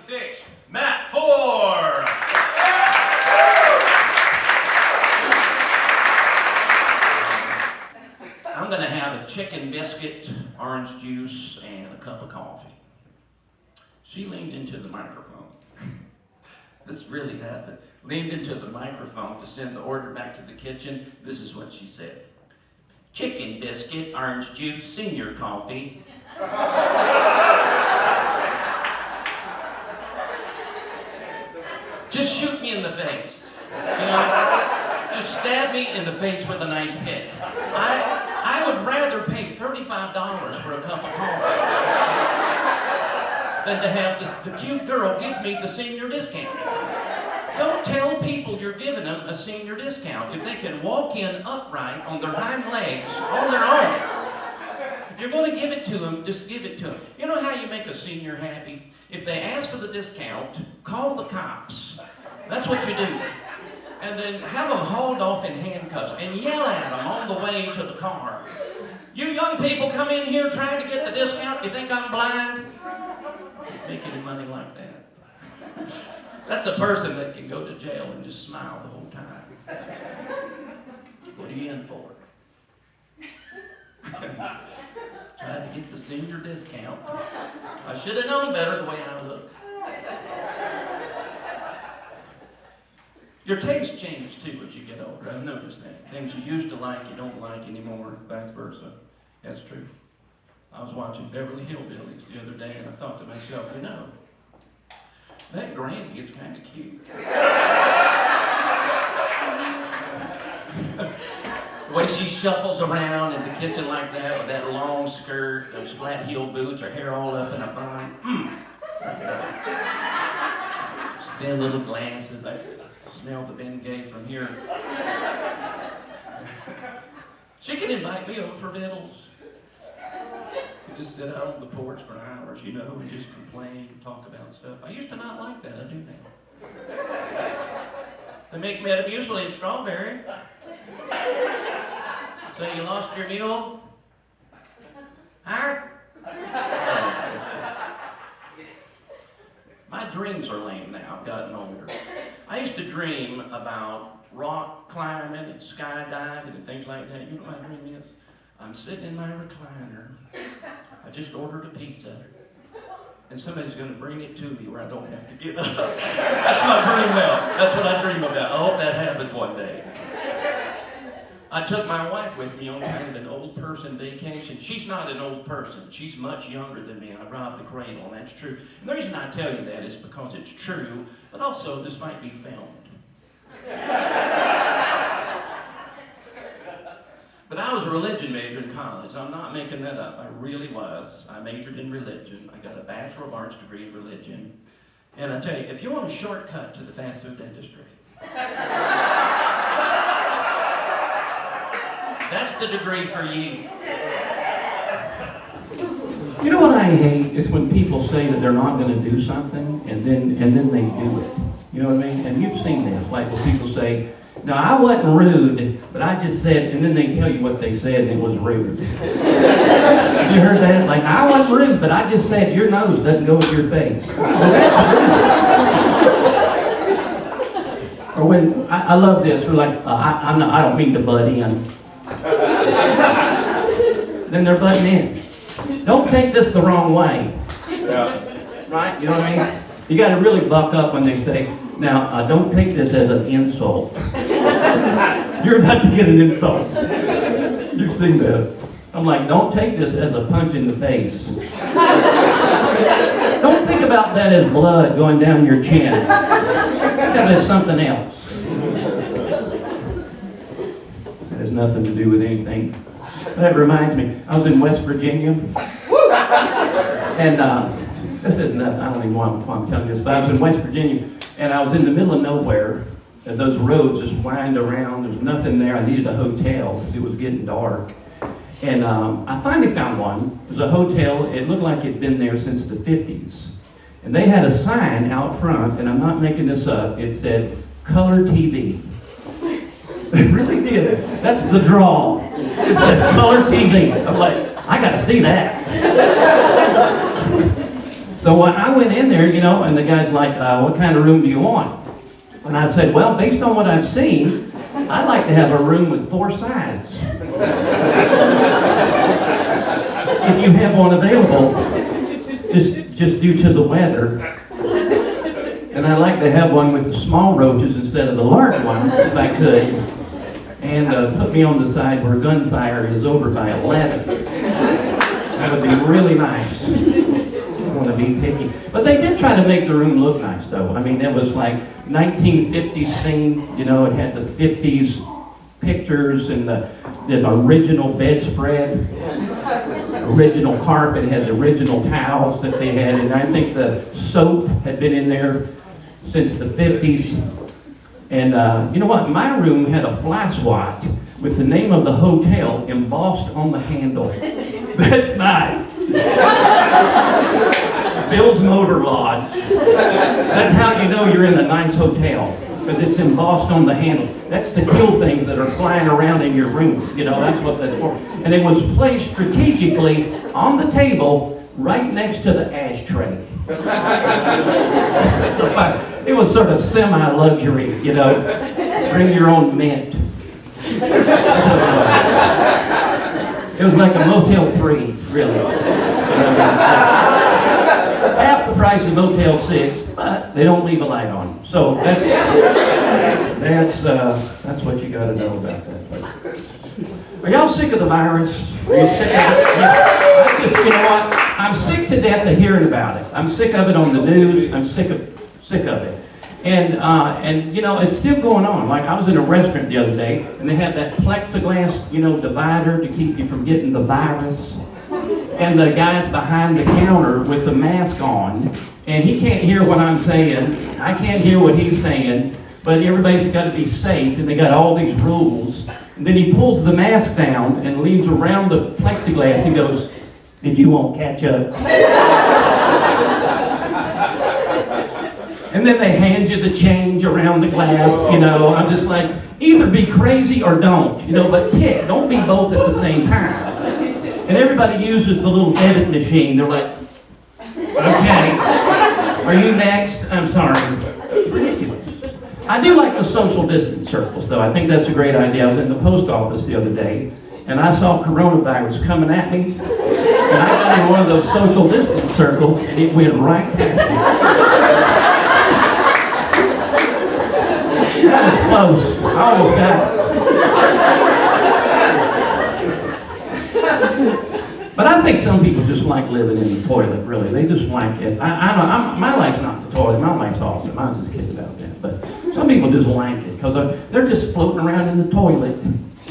6, Matt 4. I'm going to have a chicken biscuit, orange juice, and a cup of coffee. She leaned into the microphone. This really happened. Leaned into the microphone to send the order back to the kitchen. This is what she said. Chicken biscuit, orange juice, senior coffee. Just shoot me in the face. You know, just stab me in the face with a nice pick. I would rather pay $35 for a cup of coffee than to have the cute girl give me the senior discount. Don't tell people you're giving them a senior discount if they can walk in upright on their hind legs on their own. If you're going to give it to them, just give it to them. You know how you make a senior happy? If they ask for the discount, call the cops. That's what you do. And then have them hauled off in handcuffs and yell at them on the way to the car. You young people come in here trying to get the discount, you think I'm blind? Don't make any money like that. That's a person that can go to jail and just smile the whole time. What are you in for? Tried to get the senior discount. I should have known better the way I look. Your taste changes too as you get older. I've noticed that. Things you used to like, you don't like anymore, vice versa. That's true. I was watching Beverly Hillbillies the other day and I thought to myself, you know, that Granny is kind of cute. The way she shuffles around in the kitchen like that with that long skirt, those flat heel boots, her hair all up in a bun. Thin little glasses. I smell the Bengay from here. She can invite me over for vittles. Just sit out on the porch for hours, you know, and just complain, talk about stuff. I used to not like that. I do now. They make Metamucil in strawberry. So you lost your mule? Huh? My dreams are lame now. I've gotten older. I used to dream about rock climbing and skydiving and things like that. You know what my dream is? I'm sitting in my recliner. I just ordered a pizza. And somebody's going to bring it to me where I don't have to get up. That's my dream now. That's what I dream about. I hope that happens one day. I took my wife with me on kind of an old person vacation. She's not an old person. She's much younger than me. I robbed the cradle, and that's true. And the reason I tell you that is because it's true, but also this might be filmed. But I was a religion major in college. I'm not making that up. I really was. I majored in religion. I got a Bachelor of Arts degree in religion. And I tell you, if you want a shortcut to the fast food industry, that's the degree for you. You know what I hate is when people say that they're not going to do something and then they do it. You know what I mean? And you've seen this, like when people say, "No, I wasn't rude, but I just said," and then they tell you what they said and it was rude. You heard that? Like, "I wasn't rude, but I just said your nose doesn't go with your face." Or when I love this, we're like, I don't mean to butt in. Then they're butting in. Don't take this the wrong way. Yeah. Right? You know what I mean? You got to really buck up when they say, "Now, don't take this as an insult." You're about to get an insult. You've seen that. I'm like, don't take this as a punch in the face. Don't think about that as blood going down your chin. Think of it as something else. That has nothing to do with anything. That reminds me, I was in West Virginia. And this is nothing, I don't even want why I'm telling you this, but I was in West Virginia, and I was in the middle of nowhere, and those roads just wind around. There's nothing there. I needed a hotel because it was getting dark. And I finally found one. It was a hotel. It looked like it'd been there since the 50s. And they had a sign out front, and I'm not making this up. It said, "Color TV." They really did. That's the draw. It said, "Color TV." I'm like, I got to see that. So I went in there, and the guy's like, what kind of room do you want? And I said, well, based on what I've seen, I'd like to have a room with 4 sides. If you have one available, just due to the weather. And I'd like to have one with the small roaches instead of the large ones, if I could. And put me on the side where gunfire is over by 11. That would be really nice. I want to be picky. But they did try to make the room look nice, though. I mean, it was like 1950s theme. It had the 50s pictures and the original bedspread, original carpet, had the original towels that they had. And I think the soap had been in there since the 50s. And you know what? My room had a fly swat with the name of the hotel embossed on the handle. That's nice. Bill's Motor Lodge. That's how you know you're in a nice hotel, because it's embossed on the handle. That's to kill things that are flying around in your room. That's what that's for. And it was placed strategically on the table right next to the ashtray. So it was sort of semi-luxury, bring your own mint. It was like a Motel 3, really. Half the price of Motel 6, but they don't leave a light on. So that's what you got to know about that place. Are y'all sick of the virus? Are you sick of it? You know what? I'm sick to death of hearing about it. I'm sick of it on the news. I'm sick of it. And it's still going on. Like, I was in a restaurant the other day, and they have that plexiglass, divider to keep you from getting the virus. And the guy's behind the counter with the mask on, and he can't hear what I'm saying. I can't hear what he's saying, but everybody's got to be safe, and they got all these rules. And then he pulls the mask down and leans around the plexiglass and goes, "Did you want ketchup?" And then they hand you the change around the glass, I'm just like, either be crazy or don't, but pick. Don't be both at the same time. And everybody uses the little debit machine. They're like, okay, are you next? I'm sorry. It's ridiculous. I do like the social distance circles, though. I think that's a great idea. I was in the post office the other day, and I saw coronavirus coming at me, and I got in one of those social distance circles, and it went right past me. That was close. I almost died. But I think some people just like living in the toilet, really. They just like it. My life's not the toilet. My life's awesome. I was just kidding about that. But some people just like it because they're just floating around in the toilet.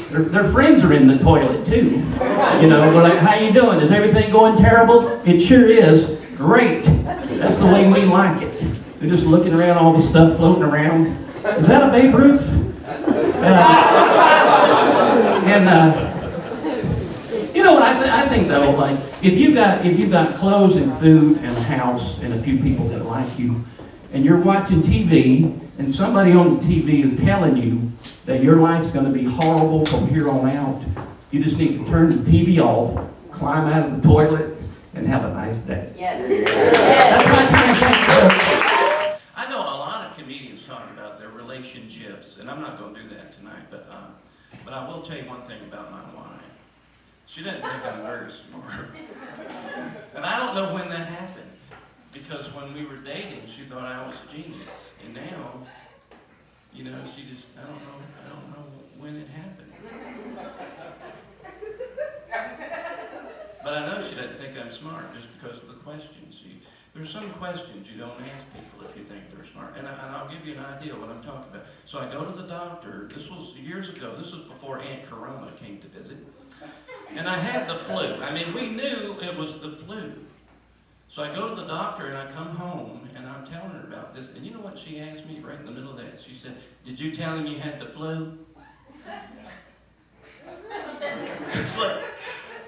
Their friends are in the toilet, too. They're like, how you doing? Is everything going terrible? It sure is. Great. That's the way we like it. They're just looking around all the stuff floating around. Is that a Babe Ruth? I think though, like if you got clothes and food and a house and a few people that like you, and you're watching TV, and somebody on the TV is telling you that your life's going to be horrible from here on out, you just need to turn the TV off, climb out of the toilet, and have a nice day. Yes. That's my kind of thing. I know a lot of comedians talk about their relationships, and I'm not going to do that tonight, but I will tell you one thing about my wife. She doesn't think I'm very smart. And I don't know when that happened, because when we were dating, she thought I was a genius, and now, she just, I don't know when it happened. But I know she doesn't think I'm smart just because of the questions. There's some questions you don't ask people if you think they're smart. And I'll give you an idea what I'm talking about. So I go to the doctor. This was years ago. This was before Aunt Corona came to visit. And I had the flu. I mean, we knew it was the flu. So I go to the doctor and I come home and I'm telling her about this. And you know what she asked me right in the middle of that? She said, "Did you tell him you had the flu?" It's like,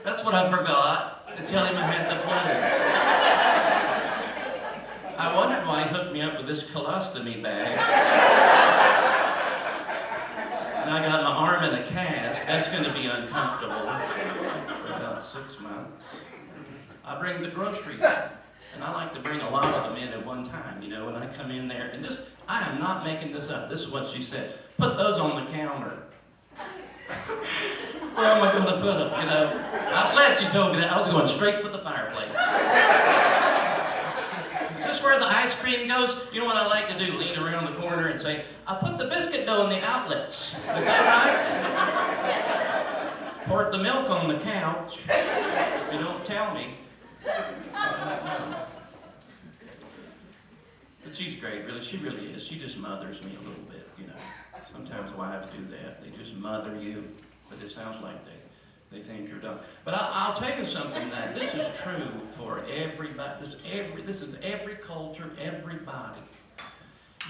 that's what I forgot, to tell him I had the flu. I wondered why he hooked me up with this colostomy bag. And I got my arm in a cast. That's going to be uncomfortable for about 6 months. I bring the groceries in. And I like to bring a lot of them in at one time, you know, when I come in there. And this, I am not making this up. This is what she said. Put those on the counter. Where am I going to put them, you know? I'm glad she told me that. I was going straight for the fireplace. Is this where the ice cream goes? You know what I like to do? Lean around the corner and say, I put the biscuit dough in the outlets. Is that right? Poured the milk on the couch. You don't tell me. But she's great, really. She really is. She just mothers me a little bit, you know. Sometimes wives do that. They just mother you, but it sounds like they think you're dumb. But I'll tell you something, that this is true for everybody. This is every culture, everybody.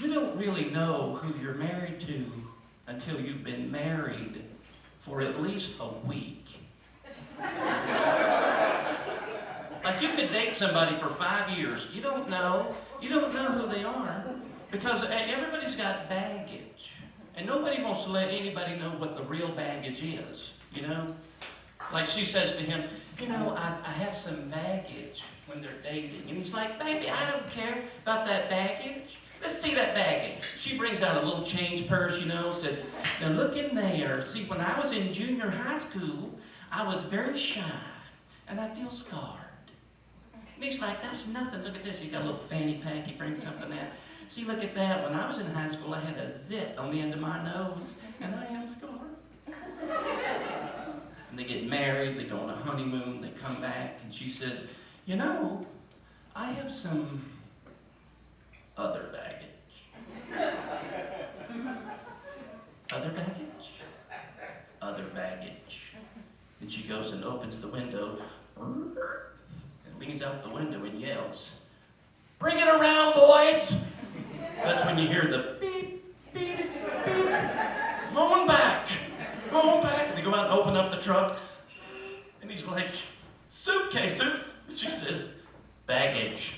You don't really know who you're married to until you've been married for at least a week. Like, you could date somebody for 5 years. You don't know who they are, because everybody's got baggage. And nobody wants to let anybody know what the real baggage is, you know? Like, she says to him, you know, I have some baggage when they're dating. And he's like, baby, I don't care about that baggage. Let's see that baggage. She brings out a little change purse, you know, says, now look in there. See, when I was in junior high school, I was very shy, and I feel scarred. And he's like, that's nothing. Look at this. He got a little fanny pack. He brings something out. See, look at that. When I was in high school, I had a zit on the end of my nose, and I am scarred. And they get married. They go on a honeymoon. They come back, and she says, you know, I have some other baggage. Other baggage? Other baggage. And she goes and opens the window, and leans out the window and yells, bring it around, boys! That's when you hear the beep, beep, beep. Going back, going back. And they go out and open up the truck, and he's like, suitcases. She says, baggage.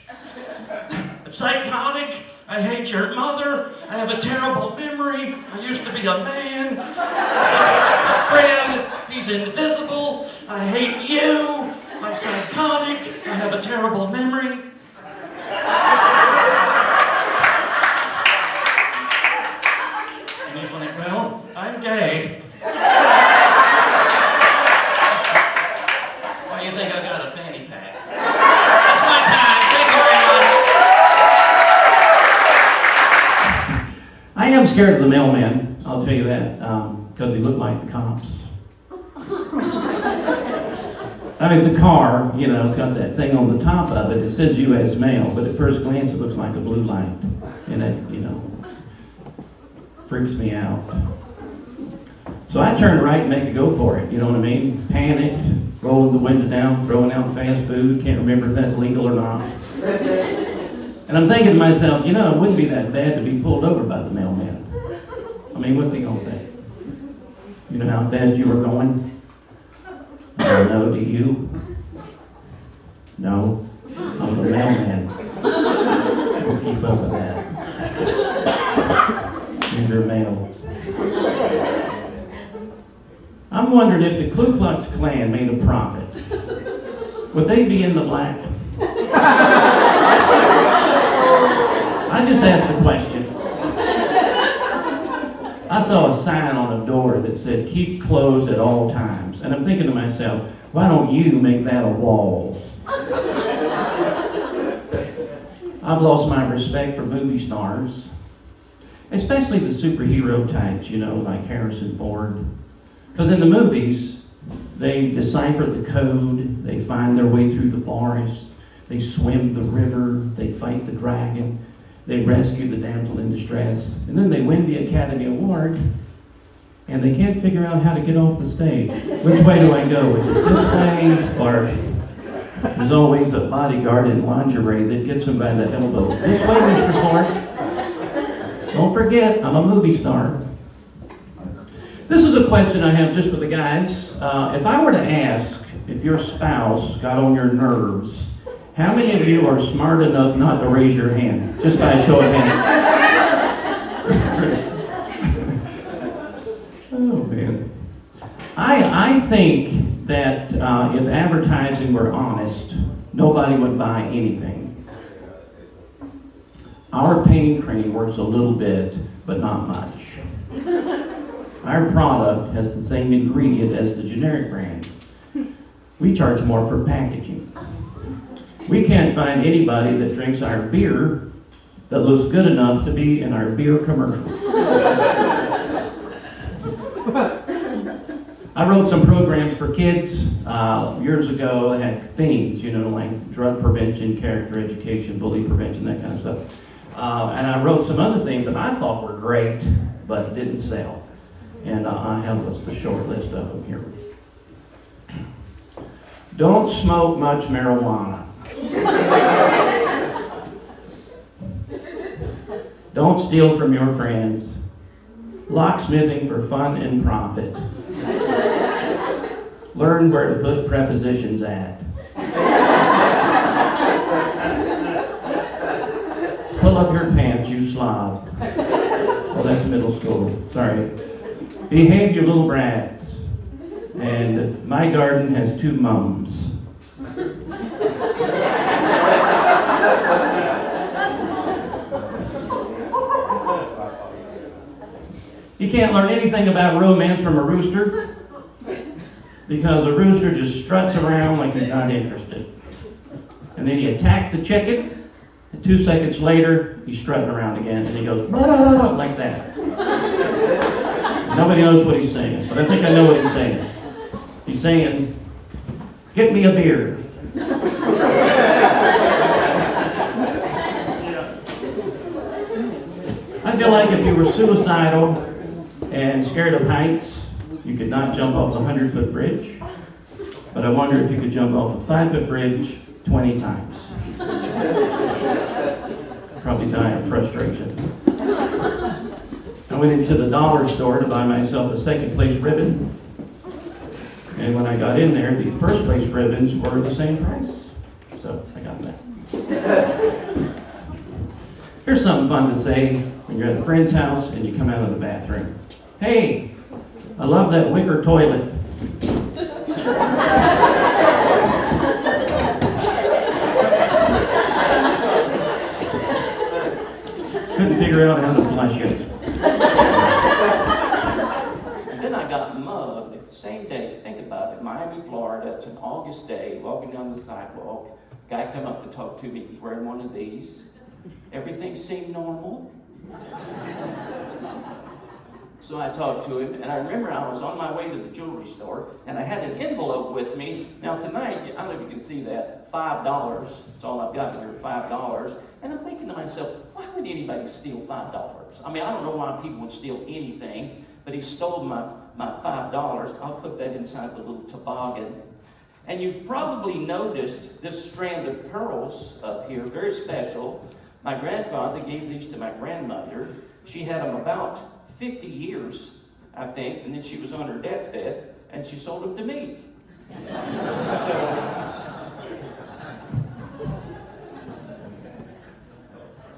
I'm psychotic. I hate your mother. I have a terrible memory. I used to be a man. My friend, he's invisible. I hate you. I'm psychotic. I have a terrible memory. And he's like, well, I'm gay. Why do you think I got a fanny pack? That's my time. Thank you very much. I am scared of the mailman, I'll tell you that, because they look like the cops. I mean, it's a car, you know, it's got that thing on the top of it. It says U.S. mail, but at first glance it looks like a blue light. And it, you know, freaks me out. So I turn right and make a go for it, you know what I mean? Panicked, rolling the window down, throwing out fast food, can't remember if that's legal or not. And I'm thinking to myself, you know, it wouldn't be that bad to be pulled over by the mailman. I mean, what's he gonna say? You know how fast you were going? I don't know, do you? No, I'm the mailman. We'll keep up with that. Here's your mail. I'm wondering if the Ku Klux Klan made a profit, would they be in the black? I just asked a question. I saw a sign on a door that said, keep closed at all times. And I'm thinking to myself, why don't you make that a wall? I've lost my respect for movie stars, especially the superhero types, you know, like Harrison Ford. Because in the movies, they decipher the code, they find their way through the forest, they swim the river, they fight the dragon, they rescue the damsel in distress, and then they win the Academy Award, and they can't figure out how to get off the stage. Which way do I go? Is it this way, or there's always a bodyguard in lingerie that gets him by the elbow. This way, Mr. Ford. Don't forget, I'm a movie star. This is a question I have just for the guys. If I were to ask if your spouse got on your nerves, how many of you are smart enough not to raise your hand? Just by a show of hands. Oh, man. I think that if advertising were honest, nobody would buy anything. Our pain cream works a little bit, but not much. Our product has the same ingredient as the generic brand. We charge more for packaging. We can't find anybody that drinks our beer that looks good enough to be in our beer commercial. I wrote some programs for kids years ago that had themes, like drug prevention, character education, bully prevention, that kind of stuff. And I wrote some other things that I thought were great, but didn't sell. And I have the short list of them here. Don't smoke much marijuana. Don't steal from your friends. Locksmithing for fun and profit. Learn where to put prepositions at. Pull up your pants, you slob. Oh, that's middle school. Sorry. Behave, your little brats. And my garden has 2 mums. You can't learn anything about romance from a rooster because a rooster just struts around like he's not interested. And then you attack the chicken, and 2 seconds later, he's strutting around again, and he goes, "Blah," like that. Nobody knows what he's saying, but I think I know what he's saying. He's saying, "Get me a beer." I feel like if you were suicidal and scared of heights, you could not jump off a 100-foot bridge. But I wonder if you could jump off a 5-foot bridge 20 times. Probably die of frustration. I went into the dollar store to buy myself a second-place ribbon. And when I got in there, the first-place ribbons were the same price. So I got that. Here's something fun to say when you're at a friend's house and you come out of the bathroom. "Hey, I love that wicker toilet." Couldn't figure out how to flush it. And then I got mugged, same day. Think about it, Miami, Florida. It's an August day, walking down the sidewalk. Guy come up to talk to me. He was wearing one of these. Everything seemed normal. So I talked to him, and I remember I was on my way to the jewelry store, and I had an envelope with me. Now tonight, I don't know if you can see that, $5. That's all I've got here, $5. And I'm thinking to myself, why would anybody steal $5? I mean, I don't know why people would steal anything, but he stole my $5. I'll put that inside the little toboggan. And you've probably noticed this strand of pearls up here, very special. My grandfather gave these to my grandmother. She had them about 50 years, I think, and then she was on her deathbed, and she sold them to me.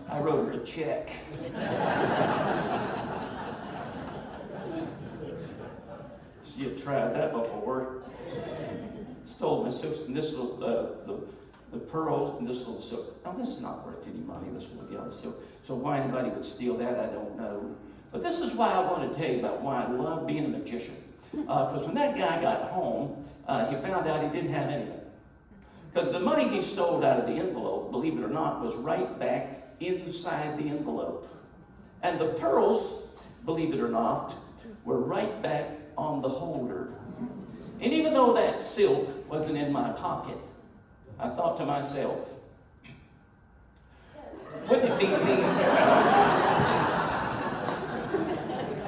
I wrote her a check. She had tried that before. Stole my sister, and this little, the pearls, and this little silk. Now, this is not worth any money, this little yellow silk. So why anybody would steal that, I don't know. But this is why I want to tell you about why I love being a magician. Because when that guy got home, he found out he didn't have anything. Because the money he stole out of the envelope, believe it or not, was right back inside the envelope. And the pearls, believe it or not, were right back on the holder. And even though that silk wasn't in my pocket, I thought to myself, wouldn't it be neat?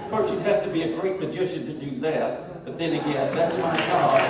Of course, you'd have to be a great magician to do that, but then again, that's my God.